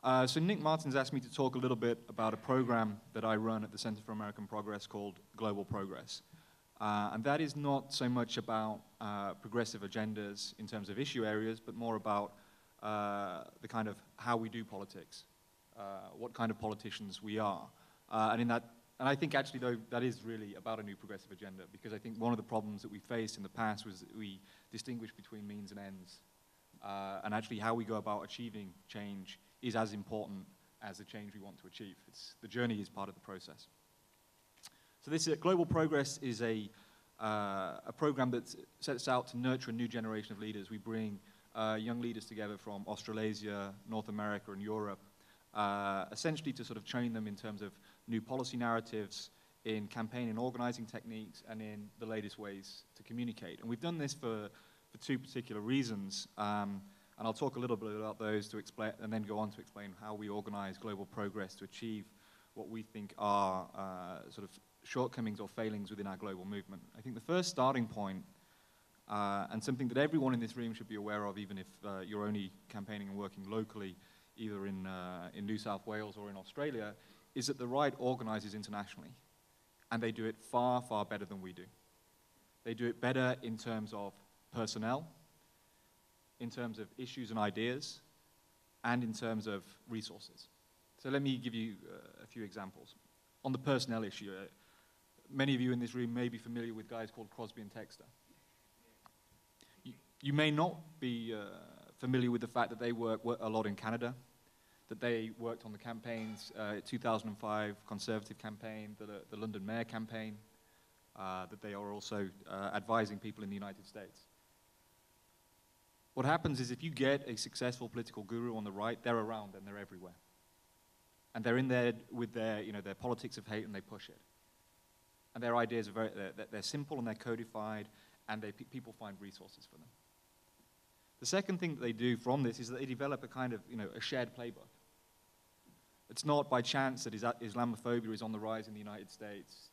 So Nick Martin's asked me to talk a little bit about a program that I run at the Center for American Progress called Global Progress. And that is not so much about progressive agendas in terms of issue areas, but more about the kind of how we do politics, what kind of politicians we are. And I think actually though that is really about a new progressive agenda, because I think one of the problems that we faced in the past was that we distinguished between means and ends. And actually how we go about achieving change is as important as the change we want to achieve. The journey is part of the process. So this Global Progress is a program that sets out to nurture a new generation of leaders. We bring young leaders together from Australasia, North America, and Europe, essentially to sort of train them in terms of new policy narratives, in campaign and organizing techniques, and in the latest ways to communicate. And we've done this for two particular reasons. And I'll talk a little bit about those to explain, and then go on to explain how we organize global progress to achieve what we think are sort of shortcomings or failings within our global movement. I think the first starting point, and something that everyone in this room should be aware of, even if you're only campaigning and working locally, either in New South Wales or in Australia, is that the right organizes internationally, and they do it far, far better than we do. They do it better in terms of personnel, in terms of issues and ideas, and in terms of resources. So let me give you a few examples. On the personnel issue, many of you in this room may be familiar with guys called Crosby and Textor. You may not be familiar with the fact that they work a lot in Canada, that they worked on the campaigns, 2005 Conservative campaign, the London Mayor campaign, that they are also advising people in the United States. What happens is if you get a successful political guru on the right, they're around and they're everywhere. And they're in there with their politics of hate, and they push it. And their ideas are they're simple and they're codified, and people find resources for them. The second thing that they do from this is that they develop a kind of, a shared playbook. It's not by chance that Islamophobia is on the rise in the United States,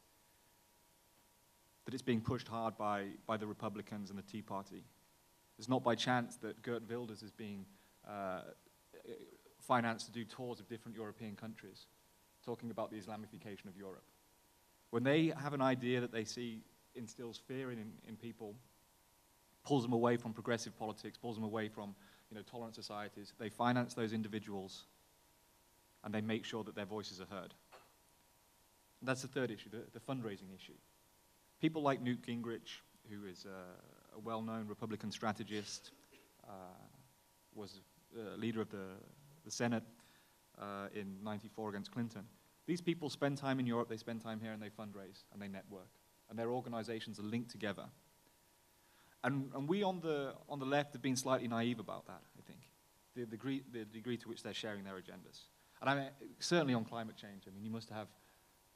that it's being pushed hard by the Republicans and the Tea Party. It's not by chance that Geert Wilders is being financed to do tours of different European countries, talking about the Islamification of Europe. When they have an idea that they see instills fear in people, pulls them away from progressive politics, pulls them away from tolerant societies, they finance those individuals, and they make sure that their voices are heard. And that's the third issue, the fundraising issue. People like Newt Gingrich, who is a well-known Republican strategist, was leader of the Senate in '94 against Clinton. These people spend time in Europe, they spend time here, and they fundraise, and they network. And their organizations are linked together. And we on the left have been slightly naive about that, I think, the degree to which they're sharing their agendas. And I mean, certainly on climate change, I mean, you must have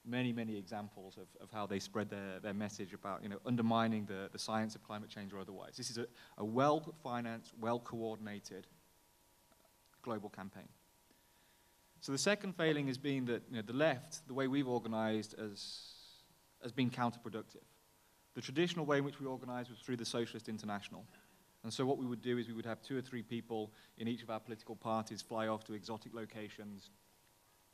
many, many examples of how they spread their message about, undermining the science of climate change or otherwise. This is a well-financed, well-coordinated global campaign. So the second failing has been that the left, the way we've organized, has been counterproductive. The traditional way in which we organized was through the Socialist International. And so what we would do is we would have 2 or 3 people in each of our political parties fly off to exotic locations.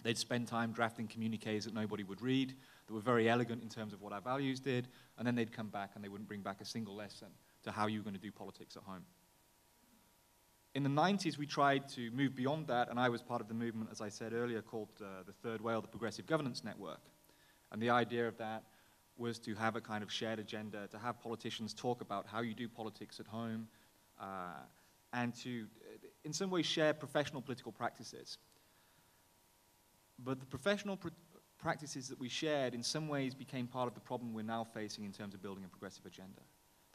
They'd spend time drafting communiques that nobody would read, that were very elegant in terms of what our values did, and then they'd come back and they wouldn't bring back a single lesson to how you were going to do politics at home. In the 90s, we tried to move beyond that, and I was part of the movement, as I said earlier, called the Third Way, the Progressive Governance Network. And the idea of that was to have a kind of shared agenda, to have politicians talk about how you do politics at home, and to, in some ways, share professional political practices. But the professional practices that we shared in some ways became part of the problem we're now facing in terms of building a progressive agenda.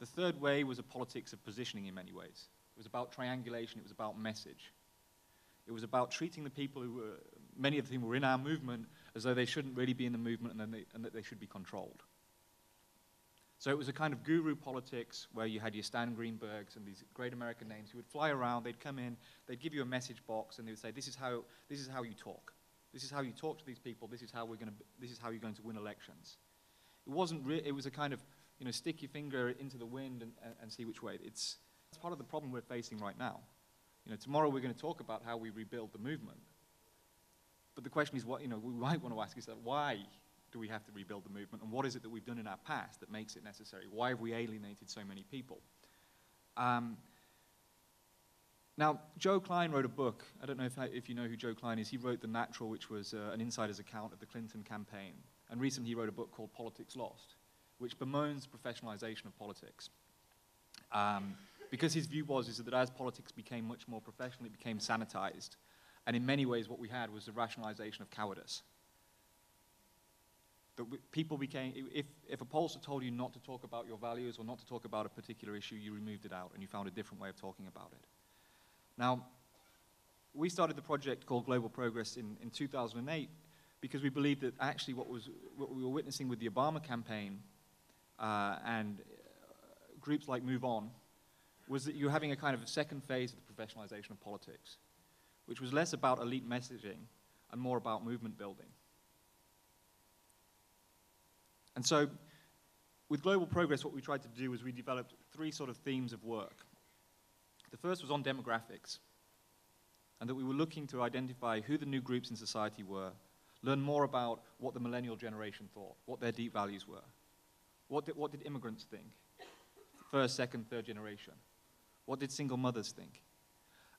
The Third Way was a politics of positioning in many ways. It was about triangulation, it was about message. It was about treating the people who were, many of whom were in our movement, as though they shouldn't really be in the movement and that they should be controlled. So it was a kind of guru politics where you had your Stan Greenbergs and these great American names who would fly around, they'd come in, they'd give you a message box, and they would say, this is how you talk. This is how you talk to these people, this is how you're going to win elections. It was a kind of, stick your finger into the wind and see which way. It's part of the problem we're facing right now. Tomorrow we're going to talk about how we rebuild the movement. But the question is, what, you know, we might want to ask yourself, why do we have to rebuild the movement, and what is it that we've done in our past that makes it necessary? Why have we alienated so many people? Now, Joe Klein wrote a book. I don't know if you know who Joe Klein is. He wrote The Natural, which was an insider's account of the Clinton campaign. And recently he wrote a book called Politics Lost, which bemoans professionalization of politics. Because his view was that as politics became much more professional, it became sanitized. And in many ways what we had was the rationalization of cowardice. That people became, if a pollster told you not to talk about your values or not to talk about a particular issue, you removed it out and you found a different way of talking about it. Now, we started the project called Global Progress in 2008 because we believed that actually what we were witnessing with the Obama campaign and groups like Move On was that you were having a kind of a second phase of the professionalization of politics, which was less about elite messaging and more about movement building. And so, with Global Progress, what we tried to do was we developed 3 sort of themes of work. The first was on demographics, and that we were looking to identify who the new groups in society were, learn more about what the millennial generation thought, what their deep values were. What did immigrants think? First, second, third generation. What did single mothers think?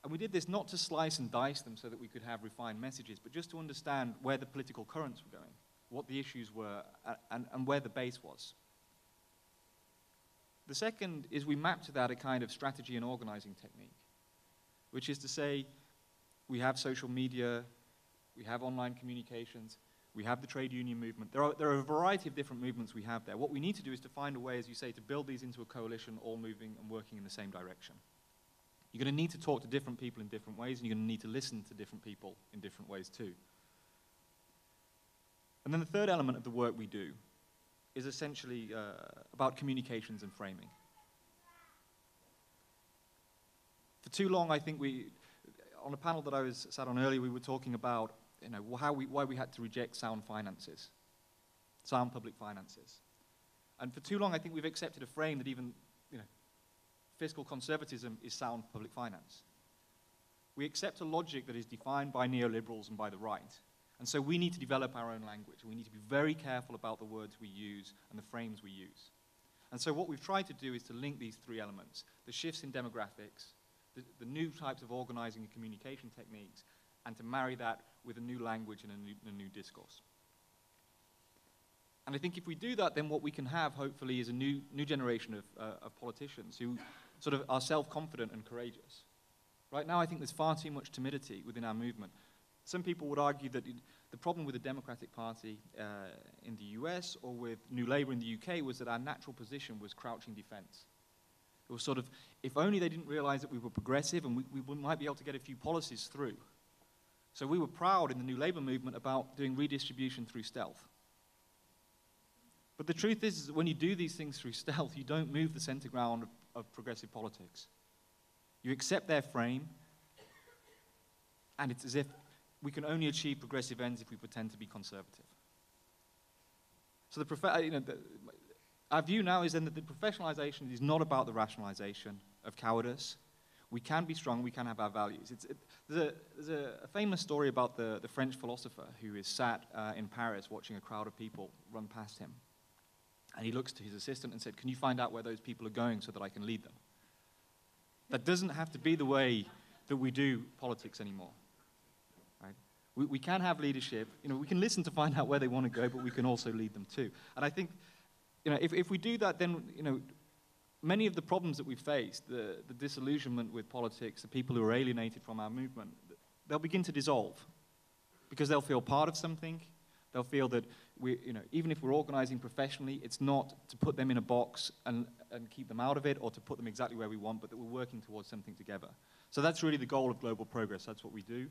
And we did this not to slice and dice them so that we could have refined messages, but just to understand where the political currents were going, what the issues were, and where the base was. The second is we mapped to that a kind of strategy and organizing technique, which is to say we have social media, we have online communications, we have the trade union movement. There are a variety of different movements we have there. What we need to do is to find a way, as you say, to build these into a coalition, all moving and working in the same direction. You're going to need to talk to different people in different ways, and you're going to need to listen to different people in different ways too. And then the third element of the work we do is essentially about communications and framing. For too long, I think on a panel that I was sat on earlier, we were talking about, you know, why we had to reject sound finances, sound public finances. And for too long, I think we've accepted a frame that even, you know, fiscal conservatism is sound public finance. We accept a logic that is defined by neoliberals and by the right. And so we need to develop our own language. We need to be very careful about the words we use and the frames we use. And so what we've tried to do is to link these 3 elements, the shifts in demographics, the new types of organizing and communication techniques, and to marry that with a new language and a new discourse. And I think if we do that, then what we can have, hopefully, is a new generation of politicians who sort of are self-confident and courageous. Right now, I think there's far too much timidity within our movement. Some people would argue that the problem with the Democratic Party in the US or with New Labour in the UK was that our natural position was crouching defence. It was sort of, if only they didn't realise that we were progressive and we might be able to get a few policies through. So we were proud in the New Labour movement about doing redistribution through stealth. But the truth is that when you do these things through stealth, you don't move the centre ground of progressive politics. You accept their frame, and it's as if we can only achieve progressive ends if we pretend to be conservative. So our view now is then that the professionalization is not about the rationalization of cowardice. We can be strong, we can have our values. There's a famous story about the French philosopher who is sat in Paris watching a crowd of people run past him. And he looks to his assistant and said, "Can you find out where those people are going so that I can lead them?" That doesn't have to be the way that we do politics anymore. Right? We can have leadership. You know, we can listen to find out where they want to go, but we can also lead them too. And I think, you know, if we do that, then, you know, many of the problems that we face, the disillusionment with politics, the people who are alienated from our movement, they'll begin to dissolve because they'll feel part of something. They'll feel that even if we're organizing professionally, it's not to put them in a box and keep them out of it or to put them exactly where we want, but that we're working towards something together. So that's really the goal of Global Progress. That's what we do.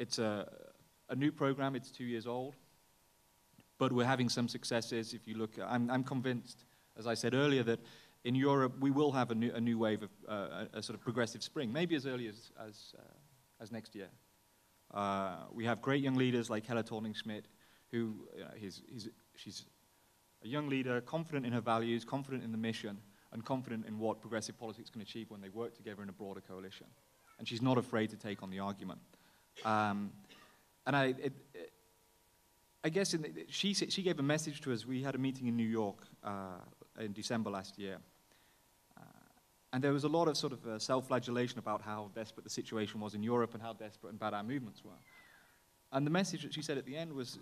It's a new program. It's 2 years old. But we're having some successes. If you look, I'm convinced, as I said earlier, that in Europe we will have a new wave of a sort of progressive spring, maybe as early as next year. We have great young leaders like Helle Thorning-Schmidt, who she's a young leader, confident in her values, confident in the mission, and confident in what progressive politics can achieve when they work together in a broader coalition. And she's not afraid to take on the argument. And I guess she gave a message to us. We had a meeting in New York in December last year. And there was a lot of sort of self-flagellation about how desperate the situation was in Europe and how desperate and bad our movements were. And the message that she said at the end was,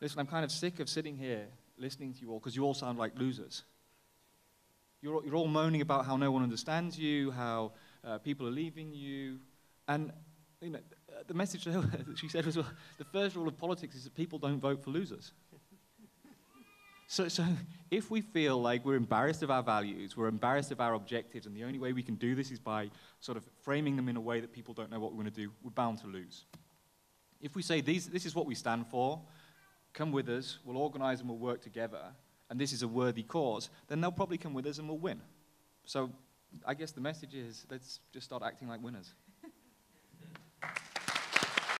listen, I'm kind of sick of sitting here listening to you all because you all sound like losers. You're all moaning about how no one understands you, how people are leaving you. And you know, the message that she said was, well, the first rule of politics is that people don't vote for losers. So if we feel like we're embarrassed of our values, we're embarrassed of our objectives, and the only way we can do this is by sort of framing them in a way that people don't know what we're going to do, we're bound to lose. If we say, this is what we stand for, come with us, we'll organize and we'll work together, and this is a worthy cause, then they'll probably come with us and we'll win. So I guess the message is, let's just start acting like winners.